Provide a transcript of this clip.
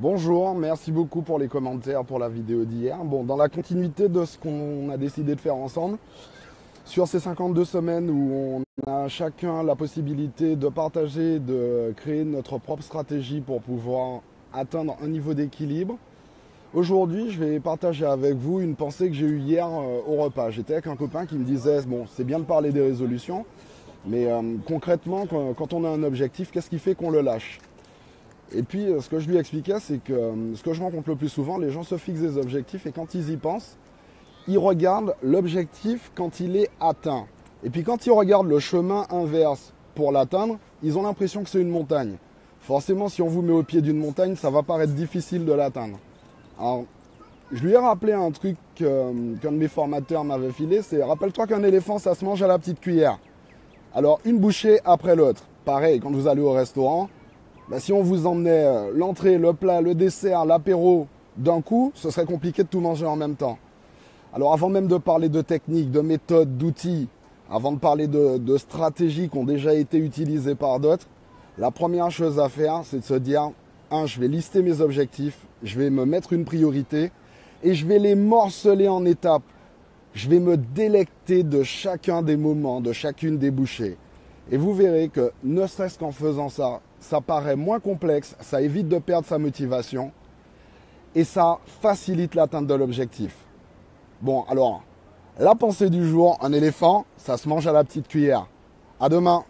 Bonjour, merci beaucoup pour les commentaires pour la vidéo d'hier. Bon, dans la continuité de ce qu'on a décidé de faire ensemble, sur ces 52 semaines où on a chacun la possibilité de partager, de créer notre propre stratégie pour pouvoir atteindre un niveau d'équilibre, aujourd'hui je vais partager avec vous une pensée que j'ai eue hier au repas. J'étais avec un copain qui me disait, bon, c'est bien de parler des résolutions, mais concrètement, quand on a un objectif, qu'est-ce qui fait qu'on le lâche ? Et puis, ce que je lui expliquais, c'est que ce que je rencontre le plus souvent, les gens se fixent des objectifs et quand ils y pensent, ils regardent l'objectif quand il est atteint. Et puis quand ils regardent le chemin inverse pour l'atteindre, ils ont l'impression que c'est une montagne. Forcément, si on vous met au pied d'une montagne, ça va paraître difficile de l'atteindre. Alors, je lui ai rappelé un truc qu'un de mes formateurs m'avait filé, c'est rappelle-toi qu'un éléphant, ça se mange à la petite cuillère. Alors, une bouchée après l'autre. Pareil, quand vous allez au restaurant, si on vous emmenait l'entrée, le plat, le dessert, l'apéro d'un coup, ce serait compliqué de tout manger en même temps. Alors avant même de parler de techniques, de méthodes, d'outils, avant de parler de stratégies qui ont déjà été utilisées par d'autres, la première chose à faire, c'est de se dire, je vais lister mes objectifs, je vais me mettre une priorité et je vais les morceler en étapes. Je vais me délecter de chacun des moments, de chacune des bouchées. Et vous verrez que, ne serait-ce qu'en faisant ça, ça paraît moins complexe, ça évite de perdre sa motivation et ça facilite l'atteinte de l'objectif. Bon, alors, la pensée du jour, un éléphant, ça se mange à la petite cuillère. À demain.